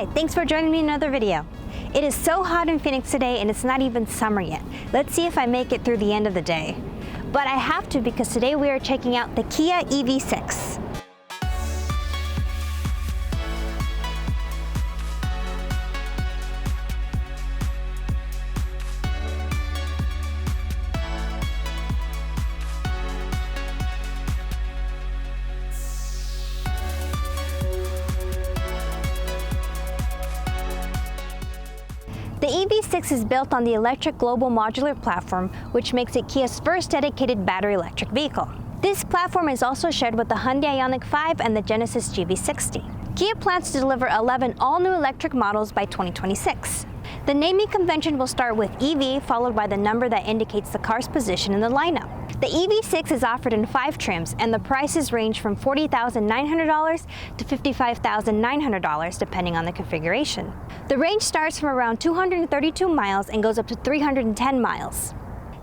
Hi, thanks for joining me in another video. It is so hot in Phoenix today and it's not even summer yet. Let's see if I make it through the end of the day. But I have to because today we are checking out the Kia EV6. The EV6 is built on the electric global modular platform, which makes it Kia's first dedicated battery electric vehicle. This platform is also shared with the Hyundai Ioniq 5 and the Genesis GV60. Kia plans to deliver 11 all-new electric models by 2026. The naming convention will start with EV, followed by the number that indicates the car's position in the lineup. The EV6 is offered in 5 trims, and the prices range from $40,900 to $55,900 depending on the configuration. The range starts from around 232 miles and goes up to 310 miles.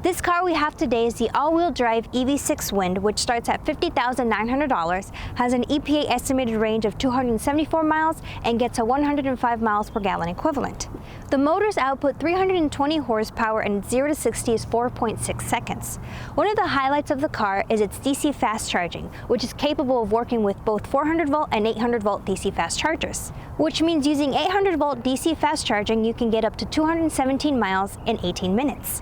This car we have today is the all-wheel drive EV6 Wind, which starts at $50,900, has an EPA estimated range of 274 miles, and gets a 105 miles per gallon equivalent. The motors output 320 horsepower and 0 to 60 is 4.6 seconds. One of the highlights of the car is its DC fast charging, which is capable of working with both 400 volt and 800 volt DC fast chargers, which means using 800 volt DC fast charging you can get up to 217 miles in 18 minutes.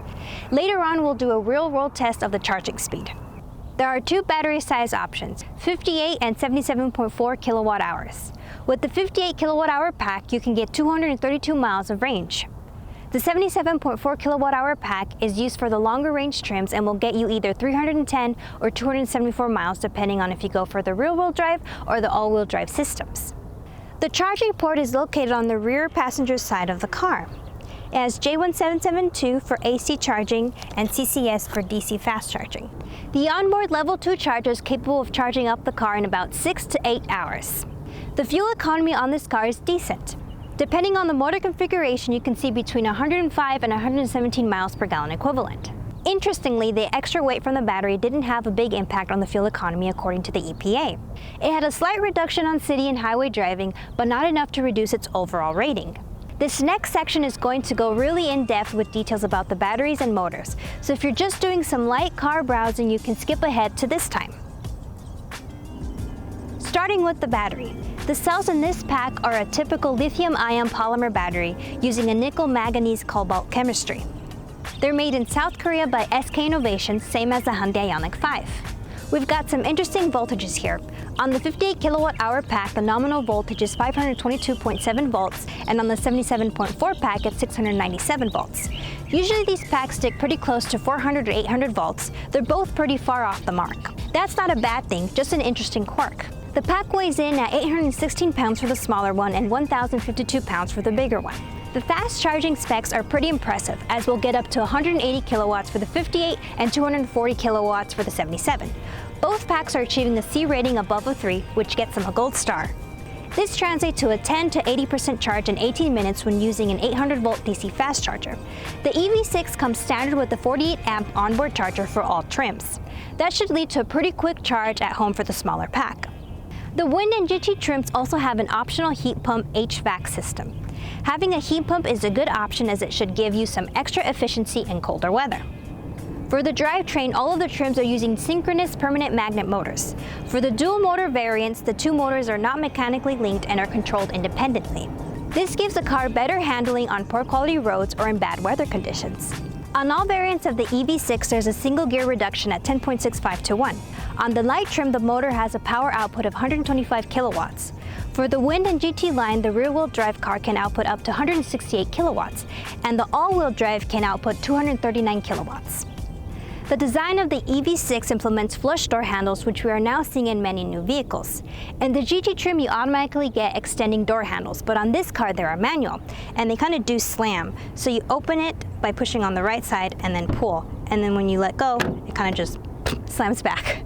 Later on, we'll do a real-world test of the charging speed. There are 2 battery size options, 58 and 77.4 kilowatt hours. With the 58 kilowatt hour pack, you can get 232 miles of range. The 77.4 kilowatt hour pack is used for the longer range trims and will get you either 310 or 274 miles depending on if you go for the rear-wheel drive or the all-wheel drive systems. The charging port is located on the rear passenger side of the car. It has J1772 for AC charging and CCS for DC fast charging. The onboard level 2 charger is capable of charging up the car in about 6 to 8 hours. The fuel economy on this car is decent. Depending on the motor configuration, you can see between 105 and 117 miles per gallon equivalent. Interestingly, the extra weight from the battery didn't have a big impact on the fuel economy according to the EPA. It had a slight reduction on city and highway driving, but not enough to reduce its overall rating. This next section is going to go really in-depth with details about the batteries and motors, so if you're just doing some light car browsing, you can skip ahead to this time. Starting with the battery. The cells in this pack are a typical lithium-ion polymer battery using a nickel-manganese cobalt chemistry. They're made in South Korea by SK Innovations, same as the Hyundai Ioniq 5. We've got some interesting voltages here. On the 58 kilowatt hour pack, the nominal voltage is 522.7 volts, and on the 77.4 pack, it's 697 volts. Usually these packs stick pretty close to 400 or 800 volts. They're both pretty far off the mark. That's not a bad thing, just an interesting quirk. The pack weighs in at 816 pounds for the smaller one and 1,052 pounds for the bigger one. The fast charging specs are pretty impressive, as we'll get up to 180 kilowatts for the 58 and 240 kilowatts for the 77. Both packs are achieving a C rating above a 3, which gets them a gold star. This translates to a 10 to 80% charge in 18 minutes when using an 800 volt DC fast charger. The EV6 comes standard with a 48 amp onboard charger for all trims. That should lead to a pretty quick charge at home for the smaller pack. The Wind and GT trims also have an optional heat pump HVAC system. Having a heat pump is a good option as it should give you some extra efficiency in colder weather. For the drivetrain, all of the trims are using synchronous permanent magnet motors. For the dual motor variants, the 2 motors are not mechanically linked and are controlled independently. This gives the car better handling on poor quality roads or in bad weather conditions. On all variants of the EV6, there's a single gear reduction at 10.65 to 1. On the light trim, the motor has a power output of 125 kilowatts. For the Wind and GT line, the rear-wheel drive car can output up to 168 kilowatts, and the all-wheel drive can output 239 kilowatts. The design of the EV6 implements flush door handles, which we are now seeing in many new vehicles. In the GT trim, you automatically get extending door handles, but on this car, they are manual, and they kind of do slam. So you open it by pushing on the right side and then pull, and then when you let go, it kind of just slams back.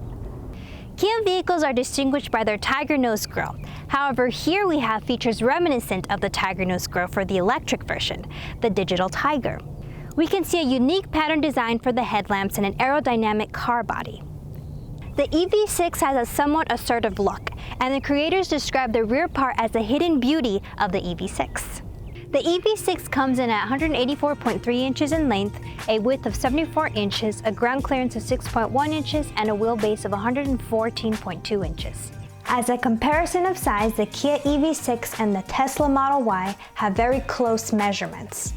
Kia vehicles are distinguished by their Tiger nose grille. However, here we have features reminiscent of the Tiger nose grille for the electric version, the Digital Tiger. We can see a unique pattern design for the headlamps and an aerodynamic car body. The EV6 has a somewhat assertive look, and the creators describe the rear part as the hidden beauty of the EV6. The EV6 comes in at 184.3 inches in length, a width of 74 inches, a ground clearance of 6.1 inches, and a wheelbase of 114.2 inches. As a comparison of size, the Kia EV6 and the Tesla Model Y have very close measurements.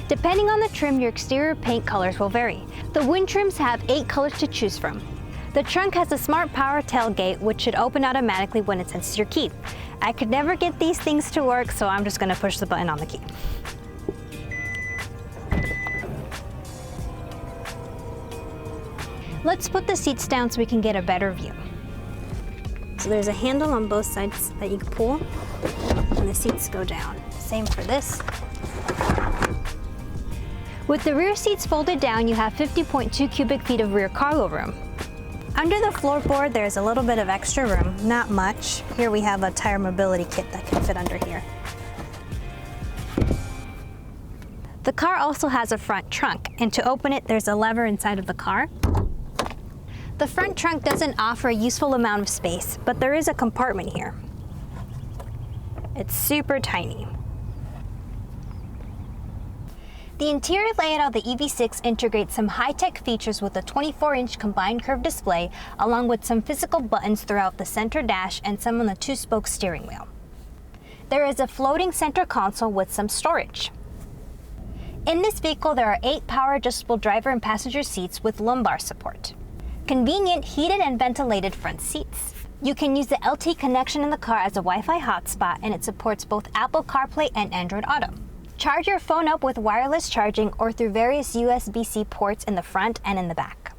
Depending on the trim, your exterior paint colors will vary. The wind trims have 8 colors to choose from. The trunk has a smart power tailgate, which should open automatically when it senses your key. I could never get these things to work, so I'm just gonna push the button on the key. Let's put the seats down so we can get a better view. So there's a handle on both sides that you can pull, and the seats go down. Same for this. With the rear seats folded down, you have 50.2 cubic feet of rear cargo room. Under the floorboard, there's a little bit of extra room, not much. Here we have a tire mobility kit that can fit under here. The car also has a front trunk, and to open it, there's a lever inside of the car. The front trunk doesn't offer a useful amount of space, but there is a compartment here. It's super tiny. The interior layout of the EV6 integrates some high-tech features with a 24-inch combined curved display, along with some physical buttons throughout the center dash and some on the 2-spoke steering wheel. There is a floating center console with some storage. In this vehicle, there are 8 power-adjustable driver and passenger seats with lumbar support. Convenient heated and ventilated front seats. You can use the LTE connection in the car as a Wi-Fi hotspot, and it supports both Apple CarPlay and Android Auto. Charge your phone up with wireless charging or through various USB-C ports in the front and in the back.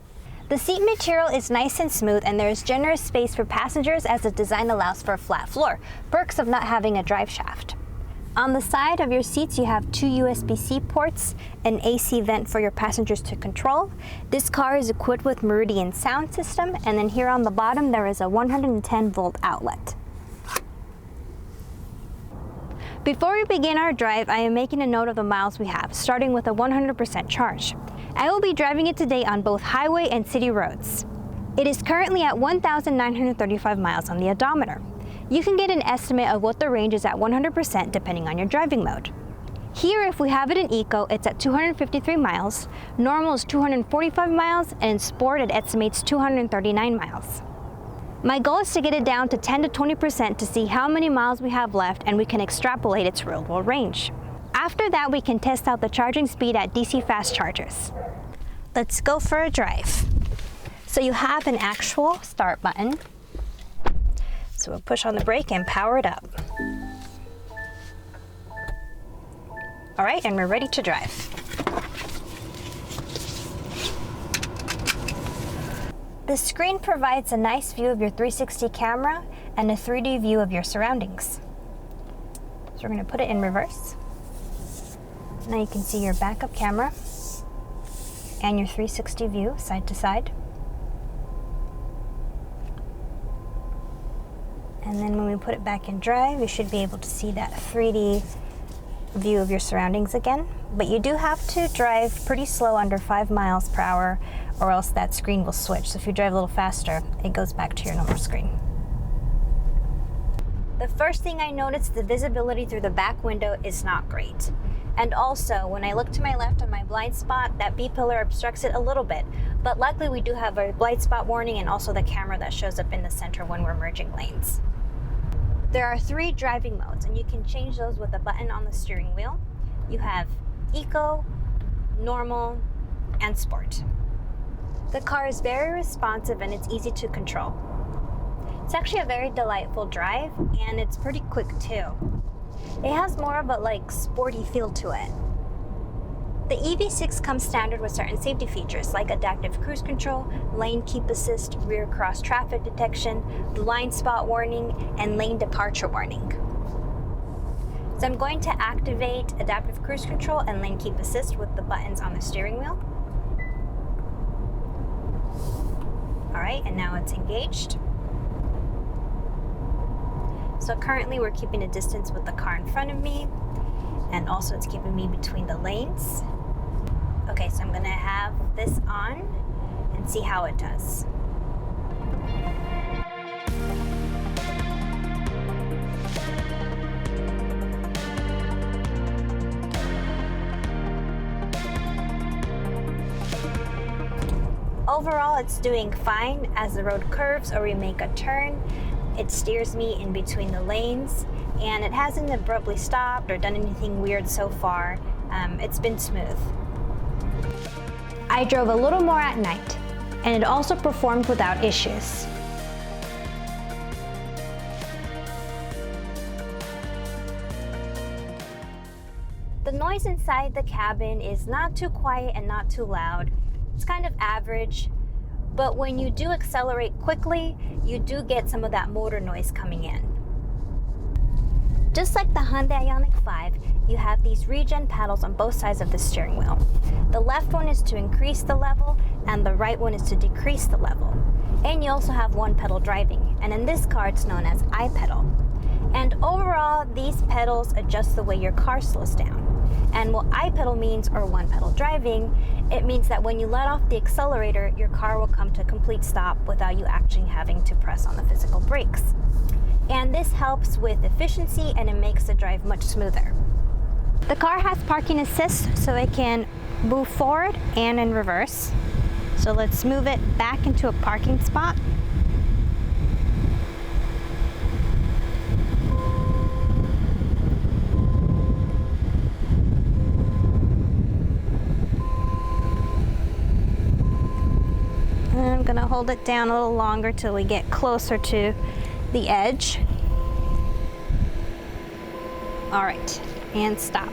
The seat material is nice and smooth, and there is generous space for passengers as the design allows for a flat floor, perks of not having a drive shaft. On the side of your seats, you have 2 USB-C ports, an AC vent for your passengers to control. This car is equipped with Meridian sound system, and then here on the bottom there is a 110-volt outlet. Before we begin our drive, I am making a note of the miles we have, starting with a 100% charge. I will be driving it today on both highway and city roads. It is currently at 1,935 miles on the odometer. You can get an estimate of what the range is at 100% depending on your driving mode. Here, if we have it in Eco, it's at 253 miles, Normal is 245 miles, and in Sport it estimates 239 miles. My goal is to get it down to 10 to 20% to see how many miles we have left, and we can extrapolate its real-world range. After that, we can test out the charging speed at DC fast chargers. Let's go for a drive. So you have an actual start button. So we'll push on the brake and power it up. All right, and we're ready to drive. The screen provides a nice view of your 360 camera and a 3D view of your surroundings. So we're going to put it in reverse. Now you can see your backup camera and your 360 view side to side. And then when we put it back in drive, you should be able to see that 3D view of your surroundings again. But you do have to drive pretty slow, under 5 miles per hour, or else that screen will switch. So if you drive a little faster, it goes back to your normal screen. The first thing I noticed, the visibility through the back window is not great. And also, when I look to my left on my blind spot, that B-pillar obstructs it a little bit. But luckily we do have a blind spot warning and also the camera that shows up in the center when we're merging lanes. There are 3 driving modes, and you can change those with a button on the steering wheel. You have Eco, Normal, and Sport. The car is very responsive and it's easy to control. It's actually a very delightful drive, and it's pretty quick too. It has more of a sporty feel to it. The EV6 comes standard with certain safety features like adaptive cruise control, lane keep assist, rear cross traffic detection, blind spot warning, and lane departure warning. So I'm going to activate adaptive cruise control and lane keep assist with the buttons on the steering wheel. All right, and now it's engaged. So currently we're keeping a distance with the car in front of me, and also it's keeping me between the lanes. Okay, so I'm gonna have this on and see how it does. Overall, it's doing fine. As the road curves or we make a turn, it steers me in between the lanes, and it hasn't abruptly stopped or done anything weird so far. It's been smooth. I drove a little more at night, and it also performed without issues. The noise inside the cabin is not too quiet and not too loud. It's kind of average, but when you do accelerate quickly, you do get some of that motor noise coming in. Just like the Hyundai Ioniq 5, you have these Regen paddles on both sides of the steering wheel. The left one is to increase the level, and the right one is to decrease the level. And you also have one pedal driving, and in this car it's known as iPedal. And overall, these pedals adjust the way your car slows down. And what iPedal means, or one pedal driving, it means that when you let off the accelerator, your car will come to a complete stop without you actually having to press on the physical brakes. And this helps with efficiency, and it makes the drive much smoother. The car has parking assist, so it can move forward and in reverse. So let's move it back into a parking spot. And I'm gonna hold it down a little longer till we get closer to the edge. All right, and stop.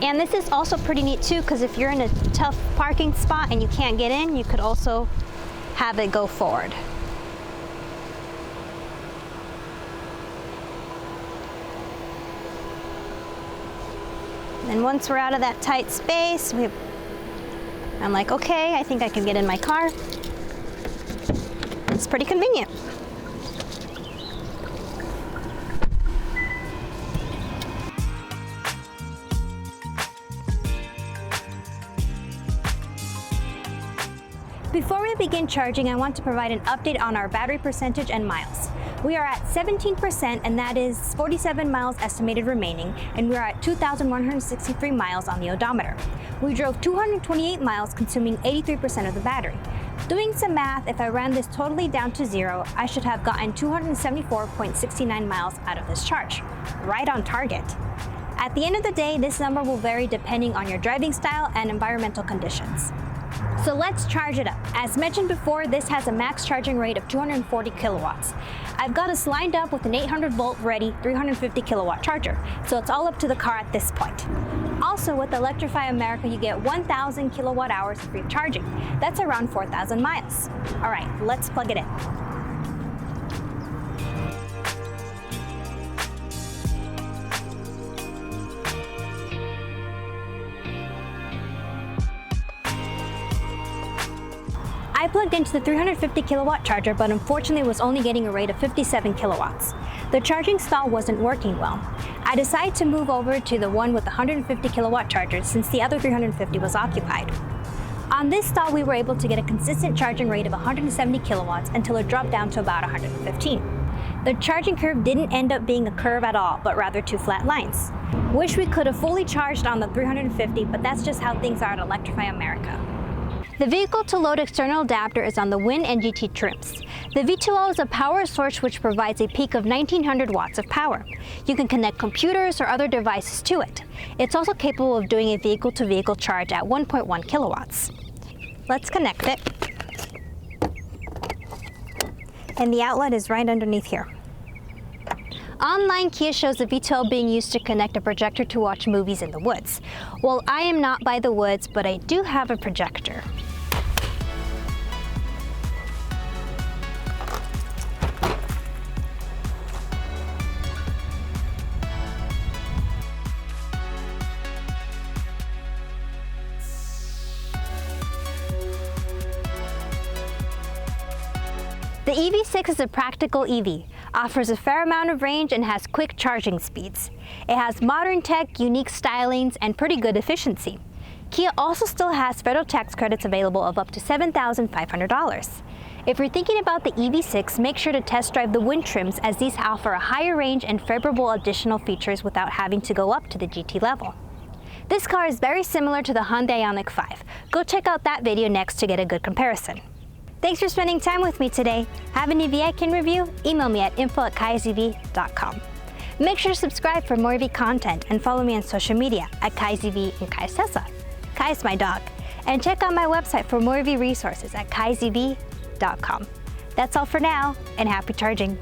And this is also pretty neat too, because if you're in a tough parking spot and you can't get in, you could also have it go forward. And once we're out of that tight space, I'm like, okay, I think I can get in my car. It's pretty convenient. Before we begin charging, I want to provide an update on our battery percentage and miles. We are at 17%, and that is 47 miles estimated remaining, and we are at 2,163 miles on the odometer. We drove 228 miles, consuming 83% of the battery. Doing some math, if I ran this totally down to zero, I should have gotten 274.69 miles out of this charge. Right on target. At the end of the day, this number will vary depending on your driving style and environmental conditions. So let's charge it up. As mentioned before, this has a max charging rate of 240 kilowatts. I've got us lined up with an 800 volt ready 350 kilowatt charger, so it's all up to the car at this point. Also, with Electrify America, you get 1,000 kilowatt hours of free charging. That's around 4,000 miles. All right, let's plug it in. I plugged into the 350 kilowatt charger, but unfortunately was only getting a rate of 57 kilowatts. The charging stall wasn't working well. I decided to move over to the one with the 150 kilowatt charger since the other 350 was occupied. On this stall, we were able to get a consistent charging rate of 170 kilowatts until it dropped down to about 115. The charging curve didn't end up being a curve at all, but rather two flat lines. Wish we could have fully charged on the 350, but that's just how things are at Electrify America. The vehicle to load external adapter is on the Wind and GT trims. The V2L is a power source which provides a peak of 1900 watts of power. You can connect computers or other devices to it. It's also capable of doing a vehicle-to-vehicle charge at 1.1 kilowatts. Let's connect it. And the outlet is right underneath here. Online, Kia shows the V12 being used to connect a projector to watch movies in the woods. Well, I am not by the woods, but I do have a projector. The EV6 is a practical EV, offers a fair amount of range and has quick charging speeds. It has modern tech, unique stylings, and pretty good efficiency. Kia also still has federal tax credits available of up to $7,500. If you're thinking about the EV6, make sure to test drive the wind trims, as these offer a higher range and favorable additional features without having to go up to the GT level. This car is very similar to the Hyundai Ioniq 5. Go check out that video next to get a good comparison. Thanks for spending time with me today. Have an EV I can review? Email me at info@CallasEV.com. Make sure to subscribe for more EV content and follow me on social media at CallasEV and Callaz Tesla. Kai is my dog. And check out my website for more EV resources at CallasEV.com. That's all for now, and happy charging.